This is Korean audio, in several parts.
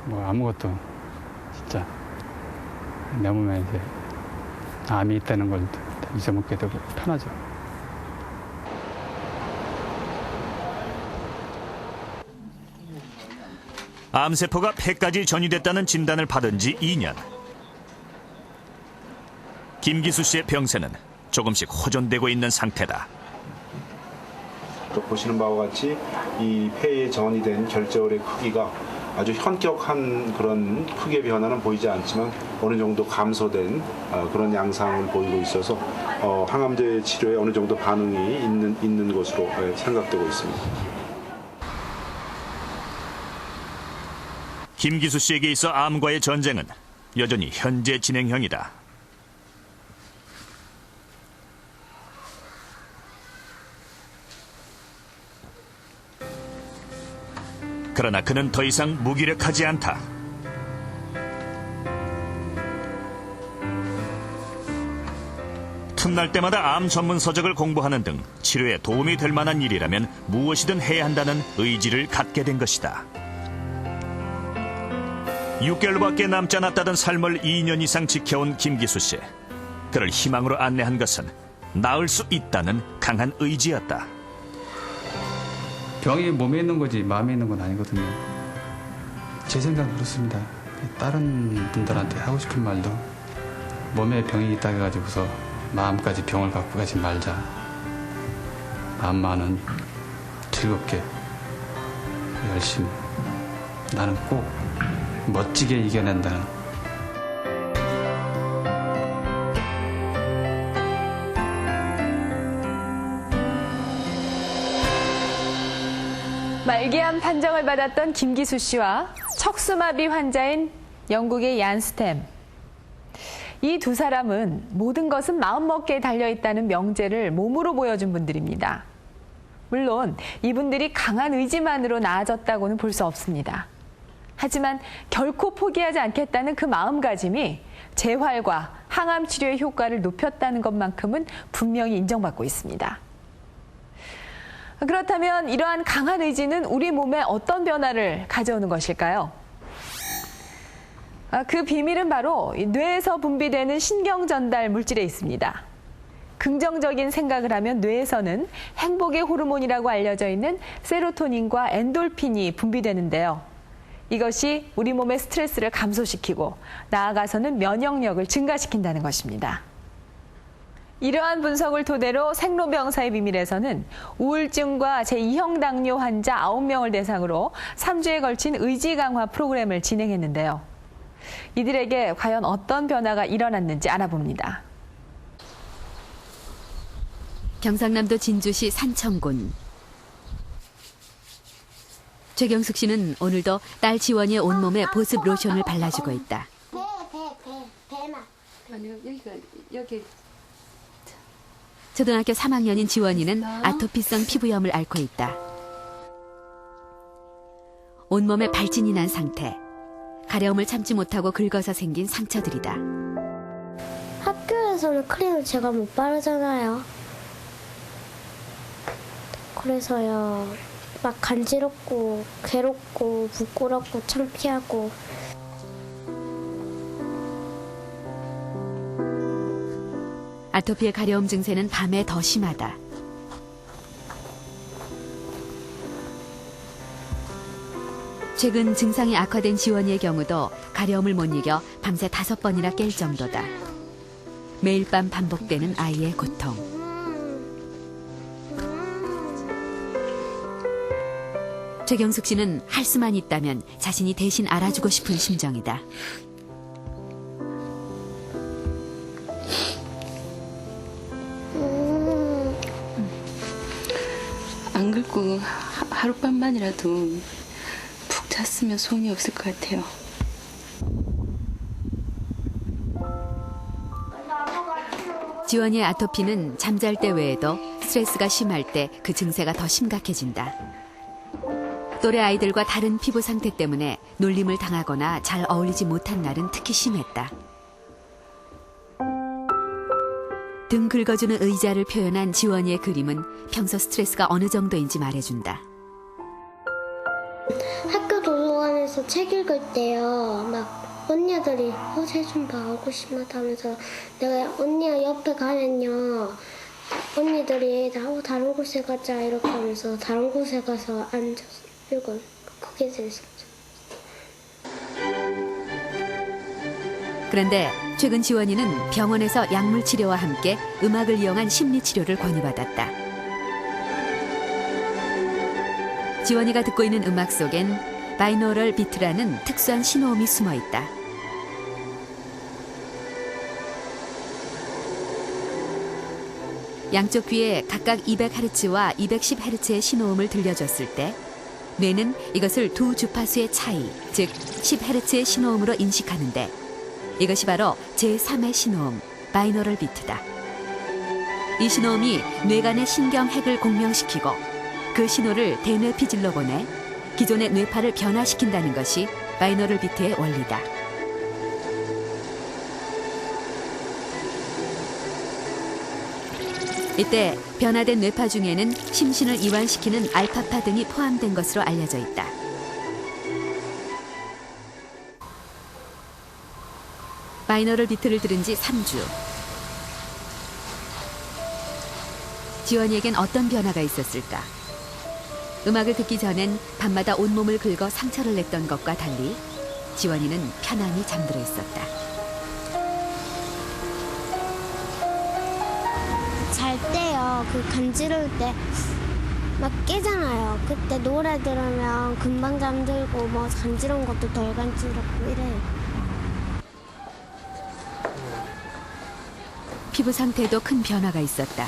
뭐 아무것도 진짜 내 몸에 이제 암이 있다는 걸 잊어먹게 되고 편하죠. 암세포가 폐까지 전이됐다는 진단을 받은 지 2년. 김기수 씨의 병세는 조금씩 호전되고 있는 상태다. 보시는 바와 같이 이 폐에 전이 된 결절의 크기가 아주 현격한 그런 크기의 변화는 보이지 않지만 어느 정도 감소된 그런 양상을 보이고 있어서 항암제 치료에 어느 정도 반응이 있는 것으로 생각되고 있습니다. 김기수 씨에게 있어 암과의 전쟁은 여전히 현재 진행형이다. 그러나 그는 더 이상 무기력하지 않다. 틈날 때마다 암 전문 서적을 공부하는 등 치료에 도움이 될 만한 일이라면 무엇이든 해야 한다는 의지를 갖게 된 것이다. 6개월밖에 남지 않았다던 삶을 2년 이상 지켜온 김기수 씨. 그를 희망으로 안내한 것은 나을 수 있다는 강한 의지였다. 병이 몸에 있는 거지 마음에 있는 건 아니거든요. 제 생각은 그렇습니다. 다른 분들한테 하고 싶은 말도 몸에 병이 있다 해가지고서 마음까지 병을 갖고 가지 말자. 마음만은 즐겁게 열심히 나는 꼭 멋지게 이겨낸다는 말기암 판정을 받았던 김기수 씨와 척수마비 환자인 영국의 얀 스템. 이 두 사람은 모든 것은 마음먹기에 달려있다는 명제를 몸으로 보여준 분들입니다. 물론 이분들이 강한 의지만으로 나아졌다고는 볼 수 없습니다. 하지만 결코 포기하지 않겠다는 그 마음가짐이 재활과 항암 치료의 효과를 높였다는 것만큼은 분명히 인정받고 있습니다. 그렇다면 이러한 강한 의지는 우리 몸에 어떤 변화를 가져오는 것일까요? 그 비밀은 바로 뇌에서 분비되는 신경 전달 물질에 있습니다. 긍정적인 생각을 하면 뇌에서는 행복의 호르몬이라고 알려져 있는 세로토닌과 엔돌핀이 분비되는데요. 이것이 우리 몸의 스트레스를 감소시키고 나아가서는 면역력을 증가시킨다는 것입니다. 이러한 분석을 토대로 생로병사의 비밀에서는 우울증과 제2형 당뇨 환자 9명을 대상으로 3주에 걸친 의지 강화 프로그램을 진행했는데요. 이들에게 과연 어떤 변화가 일어났는지 알아봅니다. 경상남도 진주시 산청군. 최경숙 씨는 오늘도 딸 지원이의 온몸에 보습 로션을 발라주고 있다. 배만. 아니요, 여기. 초등학교 3학년인 지원이는 아토피성 피부염을 앓고 있다. 온몸에 발진이 난 상태. 가려움을 참지 못하고 긁어서 생긴 상처들이다. 학교에서는 크림을 제가 못 바르잖아요. 그래서요, 막 간지럽고 괴롭고 부끄럽고 창피하고. 아토피의 가려움 증세는 밤에 더 심하다. 최근 증상이 악화된 지원이의 경우도 가려움을 못 이겨 밤새 5번이나 깰 정도다. 매일 밤 반복되는 아이의 고통. 최경숙 씨는 할 수만 있다면 자신이 대신 알아주고 싶은 심정이다. 안 긁고 하룻밤만이라도 푹 잤으면 소용이 없을 것 같아요. 지원이의 아토피는 잠잘 때 외에도 스트레스가 심할 때 그 증세가 더 심각해진다. 또래 아이들과 다른 피부 상태 때문에 놀림을 당하거나 잘 어울리지 못한 날은 특히 심했다. 등 긁어주는 의자를 표현한 지원이의 그림은 평소 스트레스가 어느 정도인지 말해준다. 학교 도서관에서 가서 책 읽을 때요. 막 언니들이 책 좀 봐, 하고 싶다면서 내가 언니가 옆에 가면요. 언니들이 다른 곳에 가자 이렇게 하면서 다른 곳에 가서 앉아서 읽어요. 그게 제일 좋죠. 그런데 최근 지원이는 병원에서 약물 치료와 함께 음악을 이용한 심리 치료를 권유받았다. 지원이가 듣고 있는 음악 속엔 바이노럴 비트라는 특수한 신호음이 숨어 있다. 양쪽 귀에 각각 200Hz와 210Hz의 신호음을 들려줬을 때 뇌는 이것을 두 주파수의 차이, 즉 10Hz의 신호음으로 인식하는데 이것이 바로 제3의 신호음, 바이노럴 비트다. 이 신호음이 뇌간의 신경핵을 공명시키고 그 신호를 대뇌 피질로 보내 기존의 뇌파를 변화시킨다는 것이 바이노럴 비트의 원리다. 이때 변화된 뇌파 중에는 심신을 이완시키는 알파파 등이 포함된 것으로 알려져 있다. 바이너럴 비트를 들은 지 3주. 지원이에겐 어떤 변화가 있었을까? 음악을 듣기 전엔 밤마다 온몸을 긁어 상처를 냈던 것과 달리 지원이는 편안히 잠들어 있었다. 잘 때요. 그 간지러울 때 막 깨잖아요. 그때 노래 들으면 금방 잠들고 뭐 간지러운 것도 덜 간지럽고 이래요. 피부 상태에도 큰 변화가 있었다.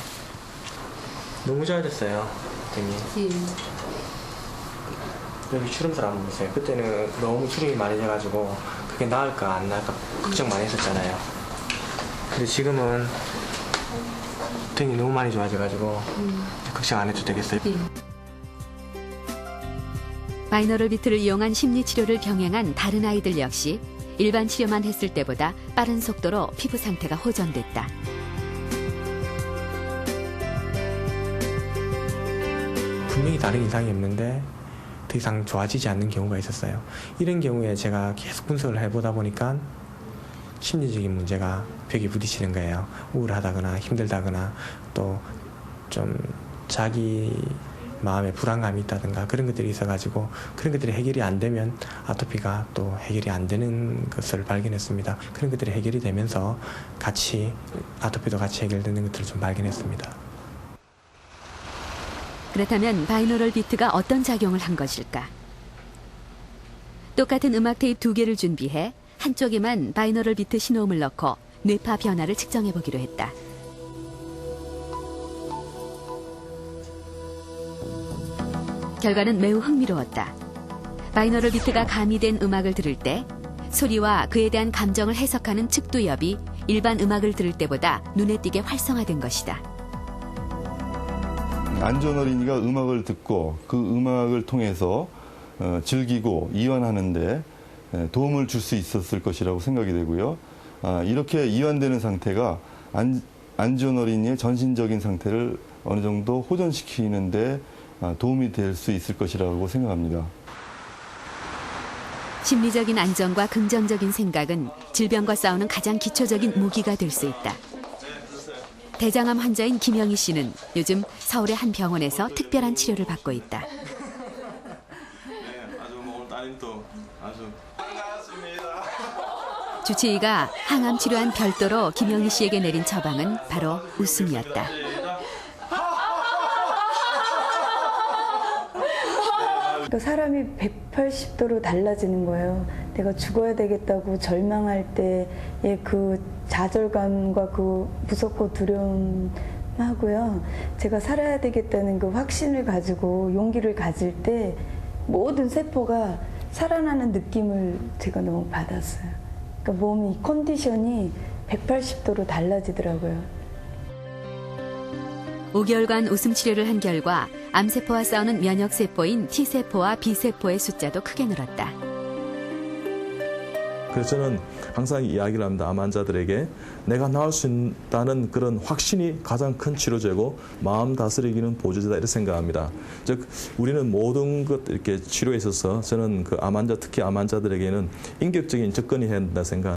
너무 잘 됐어요, 선생님. 여기 주름살 한번 보세요. 그때는 너무 주름이 많이 돼가지고 그게 나을까 안 나을까 걱정 많이 했었잖아요. 근데 지금은 등이 너무 많이 좋아져가지고 걱정 안 해도 되겠어요. 바이너럴 비트를 이용한 심리 치료를 병행한 다른 아이들 역시 일반 치료만 했을 때보다 빠른 속도로 피부 상태가 호전됐다. 분명히 다른 이상이 없는데 더 이상 좋아지지 않는 경우가 있었어요. 이런 경우에 제가 계속 분석을 해보다 보니까 심리적인 문제가 벽에 부딪히는 거예요. 우울하다거나 힘들다거나 또 좀 자기 마음에 불안감이 있다든가 그런 것들이 있어가지고 그런 것들이 해결이 안 되면 아토피가 또 해결이 안 되는 것을 발견했습니다. 그런 것들이 해결이 되면서 같이 아토피도 같이 해결되는 것들을 좀 발견했습니다. 그렇다면 바이너럴 비트가 어떤 작용을 한 것일까? 똑같은 음악 테이프 2개를 준비해 한쪽에만 바이너럴 비트 신호음을 넣고 뇌파 변화를 측정해 보기로 했다. 결과는 매우 흥미로웠다. 바이너럴 비트가 가미된 음악을 들을 때 소리와 그에 대한 감정을 해석하는 측두엽이 일반 음악을 들을 때보다 눈에 띄게 활성화된 것이다. 안전 어린이가 음악을 듣고 그 음악을 통해서 즐기고 이완하는 데 도움을 줄 수 있었을 것이라고 생각이 되고요. 이렇게 이완되는 상태가 안전 어린이의 전신적인 상태를 어느 정도 호전시키는 데 도움이 될 수 있을 것이라고 생각합니다. 심리적인 안정과 긍정적인 생각은 질병과 싸우는 가장 기초적인 무기가 될 수 있다. 대장암 환자인 김영희 씨는 요즘 서울의 한 병원에서 특별한 치료를 받고 있다. 주치의가 항암 치료한 별도로 김영희 씨에게 내린 처방은 바로 웃음이었다. 사람이 180도로 달라지는 거예요. 내가 죽어야 되겠다고 절망할 때의 그 좌절감과 그 무섭고 두려움 하고요. 제가 살아야 되겠다는 그 확신을 가지고 용기를 가질 때 모든 세포가 살아나는 느낌을 제가 너무 받았어요. 그러니까 몸이 컨디션이 180도로 달라지더라고요. 5개월간 웃음 치료를 한 결과 암세포와 싸우는 면역세포인 T세포와 B세포의 숫자도 크게 늘었다. 그래서 저는 항상 이야기를 합니다. 암 환자들에게 내가 나을 수 있다는 그런 확신이 가장 큰 치료제고 마음 다스리기는 보조제다 이렇게 생각합니다. 즉 우리는 모든 것 이렇게 치료에 있어서 저는 그 암 환자 특히 암 환자들에게는 인격적인 접근이 해야 된다 생각.